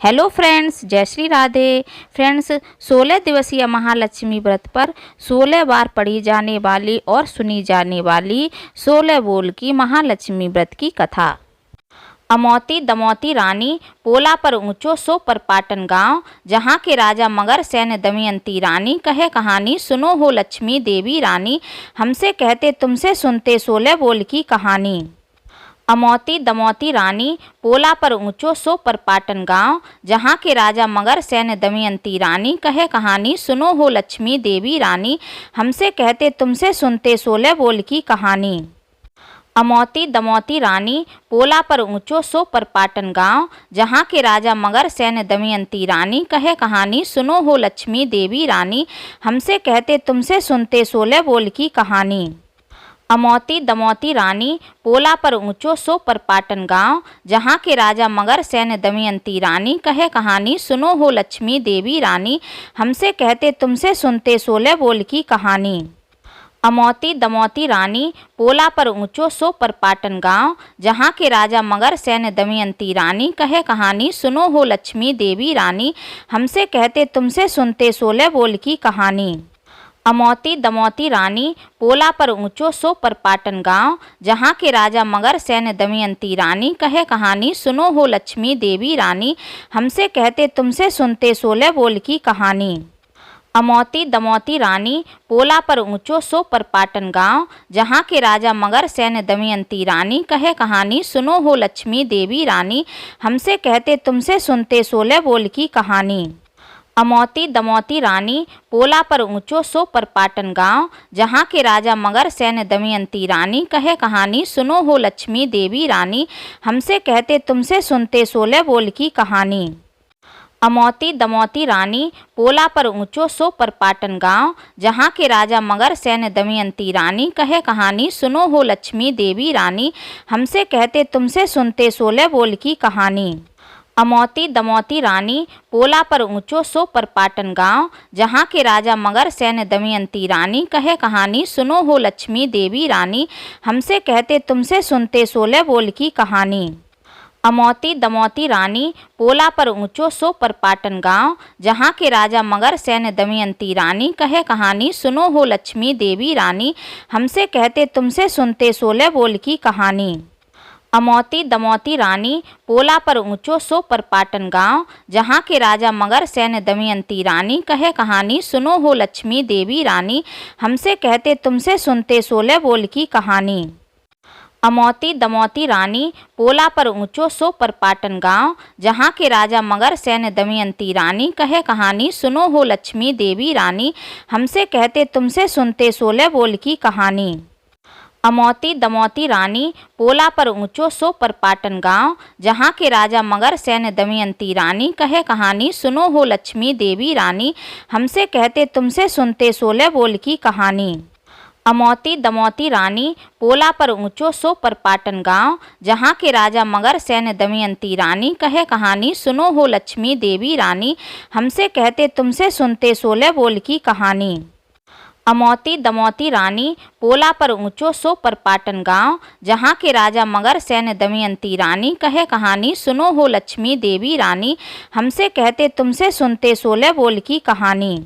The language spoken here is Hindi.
हेलो फ्रेंड्स, जय श्री राधे। फ्रेंड्स, 16 दिवसीय महालक्ष्मी व्रत पर 16 बार पढ़ी जाने वाली और सुनी जाने वाली 16 बोल की महालक्ष्मी व्रत की कथा। अमौती दमौती रानी, पोला पर ऊंचो सो पर पाटन गांव, जहां के राजा मगर सैन्य दमयंती रानी। कहे कहानी सुनो हो लक्ष्मी देवी रानी, हमसे कहते तुमसे सुनते 16 बोल की कहानी। अमौती दमौती रानी, पोला पर ऊंचो सो पर पाटन गांव, जहां के राजा मगर सैन्य दमयंती रानी। कहे कहानी सुनो हो लक्ष्मी देवी रानी, हमसे कहते तुमसे सुनते 16 बोल की कहानी। अमौती दमौती रानी, पोला पर ऊंचो सो पर पाटन गांव, जहां के राजा मगर सैन्य दमयंती रानी। कहे कहानी सुनो हो लक्ष्मी देवी रानी, हमसे कहते तुमसे सुनते 16 बोल की कहानी। अमौती दमौती रानी, पोला पर ऊंचो सो पर पाटन गांव, जहां के राजा मगर सैन्य दमयंती रानी। कहे कहानी सुनो हो लक्ष्मी देवी रानी, हमसे कहते तुमसे सुनते 16 बोल की कहानी। अमौती दमौती रानी, पोला पर ऊंचो सो पर पाटन गांव, जहां के राजा मगर सैन्य दमयंती रानी। कहे कहानी सुनो हो लक्ष्मी देवी रानी, हमसे कहते तुमसे सुनते 16 बोल की कहानी। अमौती दमौती रानी, पोला पर ऊंचो सो पर पाटन गांव, जहां के राजा मगर सैन्य दमयंती रानी। कहे कहानी सुनो हो लक्ष्मी देवी रानी, हमसे कहते तुमसे सुनते 16 बोल की कहानी। अमौती दमौती रानी, पोला पर ऊंचो सो पर पाटन गांव, जहां के राजा मगर सैन्य दमयंती रानी। कहे कहानी सुनो हो लक्ष्मी देवी रानी, हमसे कहते तुमसे सुनते 16 बोल की कहानी। अमौती दमौती रानी, पोला पर ऊंचो सो पर पाटन गांव, जहां के राजा मगर सैन्य दमयंती रानी। कहे कहानी सुनो हो लक्ष्मी देवी रानी, हमसे कहते तुमसे सुनते 16 बोल की कहानी। अमौती दमौती रानी, पोला पर ऊंचो सो पर पाटन गांव, जहां के राजा मगर सैन्य दमयंती रानी। कहे कहानी सुनो हो लक्ष्मी देवी रानी, हमसे कहते तुमसे सुनते 16 बोल की कहानी। अमौती दमौती रानी, पोला पर ऊंचो सो पर पाटन गांव, जहां के राजा मगर सैन्य दमयंती रानी। कहे कहानी सुनो हो लक्ष्मी देवी रानी, हमसे कहते तुमसे सुनते 16 बोल की कहानी। अमौती दमौती रानी, पोला पर ऊंचो सो पर पाटन गांव, जहां के राजा मगर सैन्य दमयंती रानी। कहे कहानी सुनो हो लक्ष्मी देवी रानी, हमसे कहते तुमसे सुनते 16 बोल की कहानी। अमौती दमौती रानी, पोला पर ऊंचो सो पर पाटन गांव, जहां के राजा मगर सैन्य दमयंती रानी। कहे कहानी सुनो हो लक्ष्मी देवी रानी, हमसे कहते तुमसे सुनते 16 बोल की कहानी। अमौती दमौती रानी, पोला पर ऊंचो सो पर पाटन गांव, जहां के राजा मगर सैन्य दमयंती रानी। कहे कहानी सुनो हो लक्ष्मी देवी रानी, हमसे कहते तुमसे सुनते 16 बोल की कहानी। अमौती दमौती रानी, पोला पर ऊंचो सो पर पाटन गांव, जहां के राजा मगर सैन्य दमयंती रानी। कहे कहानी सुनो हो लक्ष्मी देवी रानी, हमसे कहते तुमसे सुनते 16 बोल की कहानी। अमौती दमौती रानी, पोला पर ऊंचो सो पर पाटन गांव, जहां के राजा मगर सैन्य दमयंती रानी। कहे कहानी सुनो हो लक्ष्मी देवी रानी, हमसे कहते तुमसे सुनते 16 बोल की कहानी। अमौती दमौती रानी, पोला पर ऊंचो सो पर पाटन गांव, जहां के राजा मगर सैन्य दमयंती रानी। कहे कहानी सुनो हो लक्ष्मी देवी रानी, हमसे कहते तुमसे सुनते 16 बोल की कहानी।